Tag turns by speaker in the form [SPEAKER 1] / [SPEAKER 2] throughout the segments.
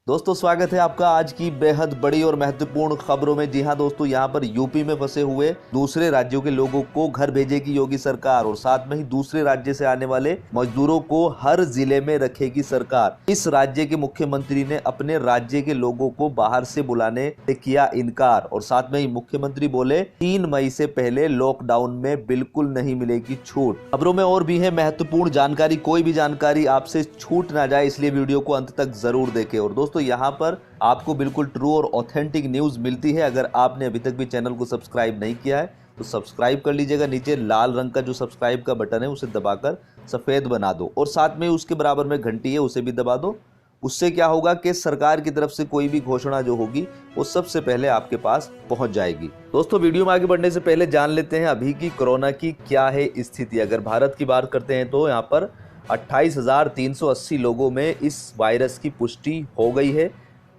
[SPEAKER 1] दोस्तों स्वागत है आपका आज की बेहद बड़ी और महत्वपूर्ण खबरों में। जी हां दोस्तों, यहां पर यूपी में फंसे हुए दूसरे राज्यों के लोगों को घर भेजेगी योगी सरकार और साथ में ही दूसरे राज्य से आने वाले मजदूरों को हर जिले में रखेगी सरकार। इस राज्य के मुख्यमंत्री ने अपने राज्य के लोगों को बाहर से बुलाने से किया इनकार और साथ में ही मुख्यमंत्री बोले 3 मई से पहले लॉकडाउन में बिल्कुल नहीं मिलेगी छूट। खबरों में और भी है महत्वपूर्ण जानकारी, कोई भी जानकारी आपसे छूट ना जाए इसलिए वीडियो को अंत तक जरूर देखें। और दोस्तों यहाँ पर आपको बिल्कुल ट्रू और ऑथेंटिक न्यूज मिलती है। अगर आपने अभी तक भी चैनल को सब्सक्राइब नहीं किया है तो सब्सक्राइब कर लीजिएगा। नीचे लाल रंग का जो सब्सक्राइब का बटन है उसे दबाकर सफेद बना दो और साथ में उसके बराबर में घंटी है उसे भी दबा दो। उससे क्या होगा कि सरकार की तरफ से कोई भी घोषणा जो होगी वो सबसे पहले आपके पास पहुंच जाएगी। दोस्तों वीडियो में आगे बढ़ने से पहले जान लेते हैं अभी की कोरोना की क्या है स्थिति। अगर भारत की बात करते हैं तो यहाँ पर 28,380 लोगों में इस वायरस की पुष्टि हो गई है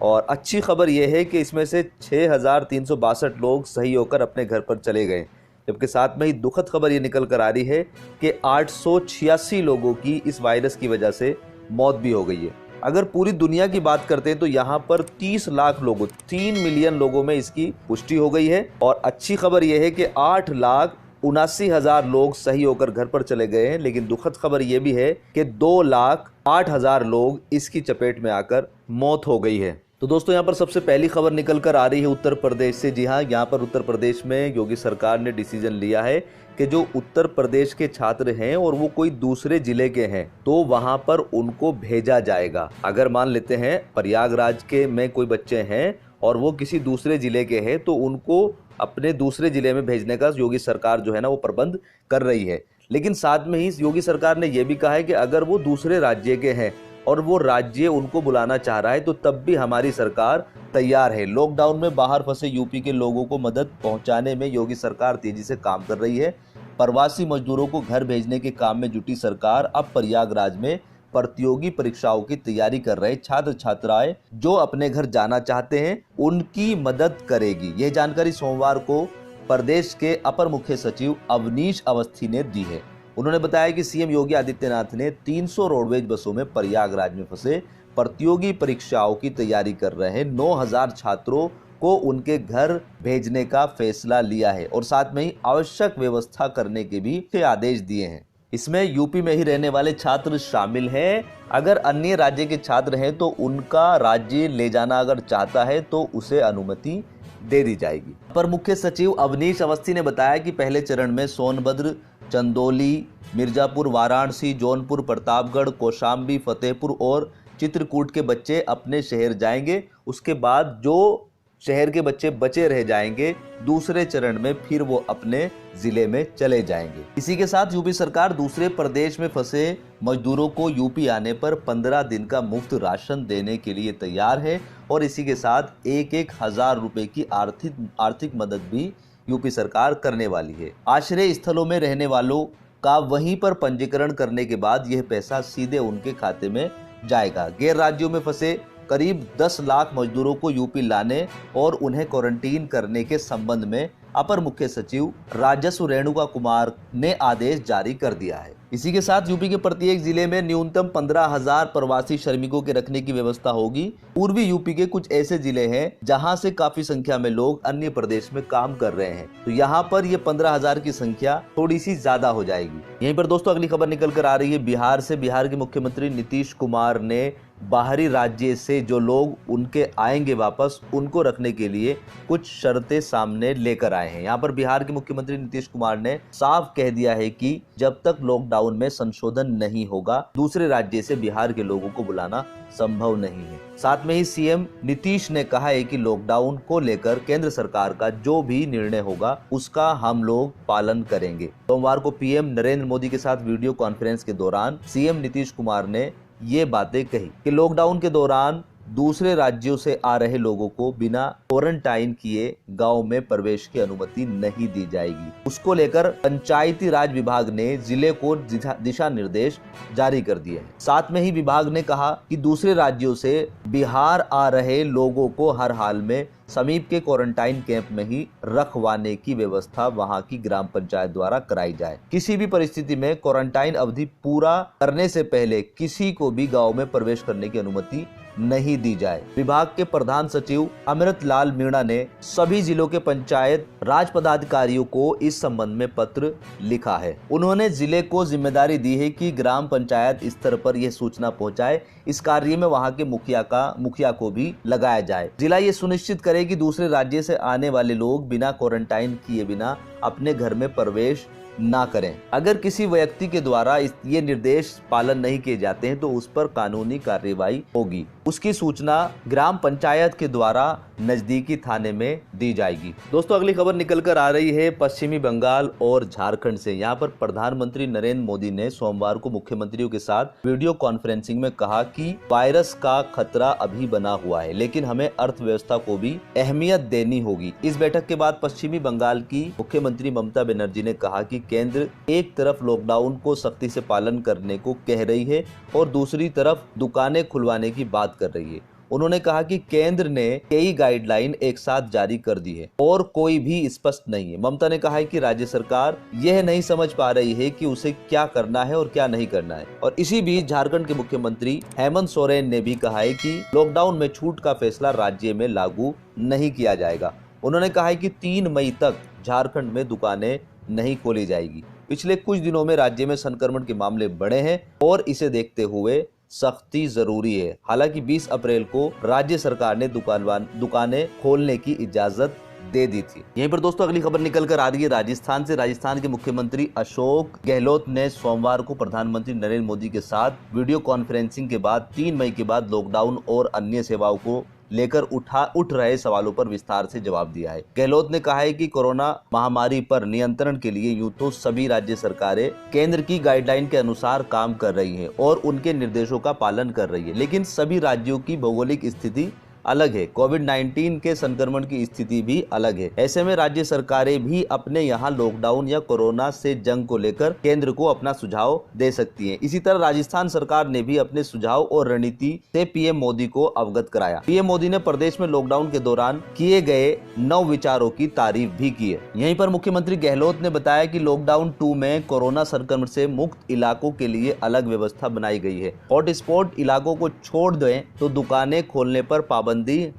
[SPEAKER 1] और अच्छी खबर यह है कि इसमें से 6,362 लोग सही होकर अपने घर पर चले गए, जबकि साथ में ही दुखद खबर ये निकल कर आ रही है कि 886 लोगों की इस वायरस की वजह से मौत भी हो गई है। अगर पूरी दुनिया की बात करते हैं तो यहाँ पर 30 लाख लोगों 3 मिलियन लोगों में इसकी पुष्टि हो गई है और अच्छी खबर यह है कि 8,79,000 लोग सही होकर घर पर चले गए हैं। लेकिन दुखद खबर यह भी है कि 2,08,000 लोग इसकी चपेट में आकर मौत हो गई है। तो दोस्तों यहाँ पर सबसे पहली खबर निकल कर आ रही है उत्तर प्रदेश से। जी हाँ, यहाँ पर उत्तर प्रदेश में योगी सरकार ने डिसीजन लिया है कि जो उत्तर प्रदेश के छात्र हैं और वो कोई दूसरे जिले के हैं तो वहां पर उनको भेजा जाएगा। अगर मान लेते हैं प्रयागराज के में कोई बच्चे हैं और वो किसी दूसरे जिले के हैं तो उनको अपने दूसरे जिले में भेजने का योगी सरकार जो है ना वो प्रबंध कर रही है। लेकिन साथ में ही योगी सरकार ने यह भी कहा है कि अगर वो दूसरे राज्य के हैं और वो राज्य उनको बुलाना चाह रहा है तो तब भी हमारी सरकार तैयार है। लॉकडाउन में बाहर फंसे यूपी के लोगों को मदद पहुंचाने में योगी सरकार तेजी से काम कर रही है। प्रवासी मजदूरों को घर भेजने के काम में जुटी सरकार अब प्रयागराज में प्रतियोगी परीक्षाओं की तैयारी कर रहे छात्र छात्राएं जो अपने घर जाना चाहते हैं उनकी मदद करेगी। यह जानकारी सोमवार को प्रदेश के अपर मुख्य सचिव अवनीश अवस्थी ने दी है। उन्होंने बताया कि सीएम योगी आदित्यनाथ ने 300 रोडवेज बसों में प्रयागराज में फंसे प्रतियोगी परीक्षाओं की तैयारी कर रहे 9,000 छात्रों को उनके घर भेजने का फैसला लिया है और साथ में ही आवश्यक व्यवस्था करने के भी आदेश दिए हैं। इसमें यूपी में ही रहने वाले छात्र शामिल हैं। अगर अन्य राज्य के छात्र हैं तो उनका राज्य ले जाना अगर चाहता है तो उसे अनुमति दे दी जाएगी। अपर मुख्य सचिव अवनीश अवस्थी ने बताया कि पहले चरण में सोनभद्र, चंदौली, मिर्जापुर, वाराणसी, जौनपुर, प्रतापगढ़, कौशाम्बी, फतेहपुर और चित्रकूट के बच्चे अपने शहर जाएंगे। उसके बाद जो शहर के बच्चे बचे रह जाएंगे दूसरे चरण में फिर वो अपने जिले में चले जाएंगे। इसी के साथ यूपी सरकार दूसरे प्रदेश में फंसे मजदूरों को यूपी आने पर 15 दिन का मुफ्त राशन देने के लिए तैयार है और इसी के साथ 1,000 रुपए की आर्थिक मदद भी यूपी सरकार करने वाली है। आश्रय स्थलों में रहने वालों का वहीं पर पंजीकरण करने के बाद यह पैसा सीधे उनके खाते में जाएगा। गैर राज्यों में फंसे करीब 10 लाख मजदूरों को यूपी लाने और उन्हें क्वारंटीन करने के संबंध में अपर मुख्य सचिव राजस्व रेणुका कुमार ने आदेश जारी कर दिया है। इसी के साथ यूपी के प्रत्येक जिले में न्यूनतम 15,000 प्रवासी श्रमिकों के रखने की व्यवस्था होगी। पूर्वी यूपी के कुछ ऐसे जिले हैं जहां से काफी संख्या में लोग अन्य प्रदेश में काम कर रहे हैं तो यहाँ पर ये 15,000 की संख्या थोड़ी सी ज्यादा हो जाएगी। यहीं पर दोस्तों अगली खबर निकल कर आ रही है बिहार से। बिहार के मुख्यमंत्री नीतीश कुमार ने बाहरी राज्य से जो लोग उनके आएंगे वापस उनको रखने के लिए कुछ शर्तें सामने लेकर आए हैं। यहाँ पर बिहार के मुख्यमंत्री नीतीश कुमार ने साफ कह दिया है कि जब तक लॉकडाउन में संशोधन नहीं होगा दूसरे राज्य से बिहार के लोगों को बुलाना संभव नहीं है। साथ में ही सीएम नीतीश ने कहा है कि लॉकडाउन को लेकर केंद्र सरकार का जो भी निर्णय होगा उसका हम लोग पालन करेंगे। सोमवार को पीएम नरेंद्र मोदी के साथ वीडियो कॉन्फ्रेंस के दौरान सीएम नीतीश कुमार ने ये बातें कही कि लॉकडाउन के दौरान दूसरे राज्यों से आ रहे लोगों को बिना क्वारंटाइन किए गांव में प्रवेश की अनुमति नहीं दी जाएगी। उसको लेकर पंचायती राज विभाग ने जिले को दिशा निर्देश जारी कर दिए हैं। साथ में ही विभाग ने कहा कि दूसरे राज्यों से बिहार आ रहे लोगों को हर हाल में समीप के क्वारंटाइन कैंप में ही रखवाने की व्यवस्था वहां की ग्राम पंचायत द्वारा कराई जाए। किसी भी परिस्थिति में क्वारंटाइन अवधि पूरा करने से पहले किसी को भी गांव में प्रवेश करने की अनुमति नहीं दी जाए। विभाग के प्रधान सचिव अमृत लाल मीणा ने सभी जिलों के पंचायत राज पदाधिकारियों को इस संबंध में पत्र लिखा है। उन्होंने जिले को जिम्मेदारी दी है कि ग्राम पंचायत स्तर पर यह सूचना पहुंचाए। इस कार्य में वहां के मुखिया को भी लगाया जाए। जिला ये सुनिश्चित करे कि दूसरे राज्य से आने वाले लोग बिना क्वारंटाइन किए बिना अपने घर में प्रवेश ना करें। अगर किसी व्यक्ति के द्वारा ये निर्देश पालन नहीं किए जाते हैं तो उस पर कानूनी कार्रवाई होगी। उसकी सूचना ग्राम पंचायत के द्वारा नजदीकी थाने में दी जाएगी। दोस्तों, अगली खबर निकल कर आ रही है पश्चिमी बंगाल और झारखंड से। यहाँ पर प्रधानमंत्री नरेंद्र मोदी ने सोमवार को मुख्यमंत्रियों के साथ वीडियो कॉन्फ्रेंसिंग में कहा कि वायरस का खतरा अभी बना हुआ है, लेकिन हमें अर्थव्यवस्था को भी अहमियत देनी होगी। इस बैठक के बाद पश्चिमी बंगाल की मुख्यमंत्री ममता बनर्जी ने कहा कि केंद्र एक तरफ लॉकडाउन को सख्ती से पालन करने को कह रही है और दूसरी तरफ दुकानें खुलवाने की बात कर रही है। उन्होंने कहा कि केंद्र ने कई गाइडलाइन एक साथ जारी कर दी है और कोई भी स्पष्ट नहीं है। ममता ने कहा है कि राज्य सरकार यह नहीं समझ पा रही है कि उसे क्या करना है और क्या नहीं करना है। और इसी बीच झारखंड के मुख्यमंत्री हेमंत सोरेन ने भी कहा है कि लॉकडाउन में छूट का फैसला राज्य में लागू नहीं किया जाएगा। उन्होंने कहा है कि 3 मई तक झारखंड में दुकानें नहीं खोली जाएगी। पिछले कुछ दिनों में राज्य में संक्रमण के मामले बढ़े हैं और इसे देखते हुए सख्ती जरूरी है। हालांकि 20 अप्रैल को राज्य सरकार ने दुकानें खोलने की इजाजत दे दी थी। यहीं पर दोस्तों अगली खबर निकल कर आ रही है राजस्थान से। राजस्थान के मुख्यमंत्री अशोक गहलोत ने सोमवार को प्रधानमंत्री नरेंद्र मोदी के साथ वीडियो कॉन्फ्रेंसिंग के बाद 3 मई के बाद लॉकडाउन और अन्य सेवाओं को लेकर उठ रहे सवालों पर विस्तार से जवाब दिया है। गहलोत ने कहा है कि कोरोना महामारी पर नियंत्रण के लिए यूं तो सभी राज्य सरकारें केंद्र की गाइडलाइन के अनुसार काम कर रही हैं और उनके निर्देशों का पालन कर रही है, लेकिन सभी राज्यों की भौगोलिक स्थिति अलग है। कोविड-19 के संक्रमण की स्थिति भी अलग है। ऐसे में राज्य सरकारें भी अपने यहाँ लॉकडाउन या कोरोना से जंग को लेकर केंद्र को अपना सुझाव दे सकती हैं। इसी तरह राजस्थान सरकार ने भी अपने सुझाव और रणनीति से पीएम मोदी को अवगत कराया। पीएम मोदी ने प्रदेश में लॉकडाउन के दौरान किए गए नव विचारों की तारीफ भी की है। यहीं पर मुख्यमंत्री गहलोत ने बताया कि लॉकडाउन 2 में कोरोना संक्रमण से मुक्त इलाकों के लिए अलग व्यवस्था बनाई गई है। हॉटस्पॉट इलाकों को छोड़ दें तो दुकानें खोलने पर पाबंदी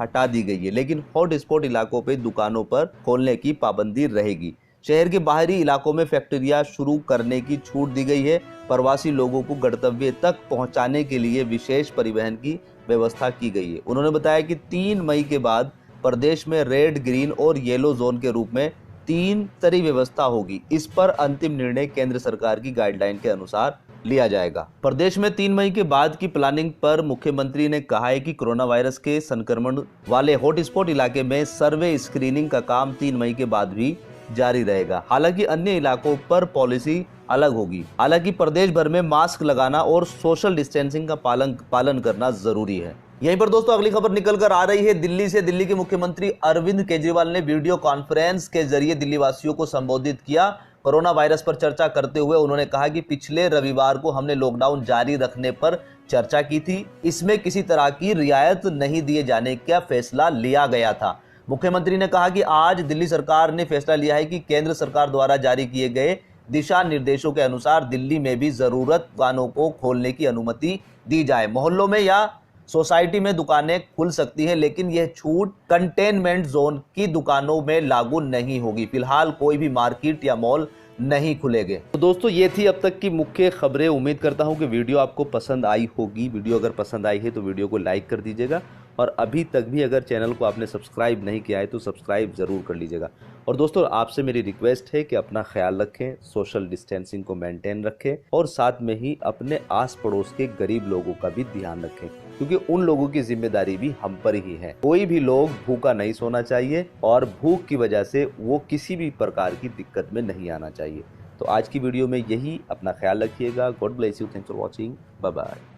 [SPEAKER 1] हटा दी गई है, लेकिन हॉटस्पॉट इलाकों पे दुकानों पर खोलने की पाबंदी रहेगी। शहर के बाहरी इलाकों में फैक्ट्रियां शुरू करने की छूट दी गई है। प्रवासी लोगों को गंतव्य तक पहुंचाने के लिए विशेष परिवहन की व्यवस्था की गई है। उन्होंने बताया कि 3 मई के बाद प्रदेश में रेड, ग्रीन और येलो जोन के रूप में 3 तरह व्यवस्था होगी। इस पर अंतिम निर्णय केंद्र सरकार की गाइडलाइन के अनुसार लिया जाएगा। प्रदेश में 3 मई के बाद की प्लानिंग पर मुख्यमंत्री ने कहा है कि कोरोना वायरस के संक्रमण वाले हॉटस्पॉट इलाके में सर्वे स्क्रीनिंग का काम 3 मई के बाद भी जारी रहेगा। हालांकि अन्य इलाकों पर पॉलिसी अलग होगी। हालांकि प्रदेश भर में मास्क लगाना और सोशल डिस्टेंसिंग का पालन करना जरूरी है। यहीं पर दोस्तों अगली खबर निकल कर आ रही है दिल्ली से। दिल्ली के मुख्यमंत्री अरविंद केजरीवाल ने वीडियो कॉन्फ्रेंस के जरिए दिल्ली वासियों को संबोधित किया। कोरोना वायरस पर चर्चा करते हुए उन्होंने कहा कि पिछले रविवार को हमने लॉकडाउन जारी रखने पर चर्चा की थी। इसमें किसी तरह की रियायत नहीं दिए जाने का फैसला लिया गया था। मुख्यमंत्री ने कहा कि आज दिल्ली सरकार ने फैसला लिया है कि केंद्र सरकार द्वारा जारी किए गए दिशा निर्देशों के अनुसार दिल्ली में भी जरूरत दुकानों को खोलने की अनुमति दी जाए। मोहल्लों में या सोसाइटी में दुकानें खुल सकती हैं, लेकिन यह छूट कंटेनमेंट जोन की दुकानों में लागू नहीं होगी। फिलहाल कोई भी मार्केट या मॉल नहीं खुलेंगे। तो दोस्तों ये थी अब तक की मुख्य खबरें। उम्मीद करता हूं कि वीडियो आपको पसंद आई होगी। वीडियो अगर पसंद आई है तो वीडियो को लाइक कर दीजिएगा और अभी तक भी अगर चैनल को आपने सब्सक्राइब नहीं किया है तो सब्सक्राइब ज़रूर कर लीजिएगा। और दोस्तों आपसे मेरी रिक्वेस्ट है कि अपना ख्याल रखें, सोशल डिस्टेंसिंग को मेंटेन रखें और साथ में ही अपने आस पड़ोस के गरीब लोगों का भी ध्यान रखें, क्योंकि उन लोगों की जिम्मेदारी भी हम पर ही है। कोई भी लोग भूखा नहीं सोना चाहिए और भूख की वजह से वो किसी भी प्रकार की दिक्कत में नहीं आना चाहिए। तो आज की वीडियो में यही। अपना ख्याल रखिएगा। God bless you. Thanks for watching. Bye bye.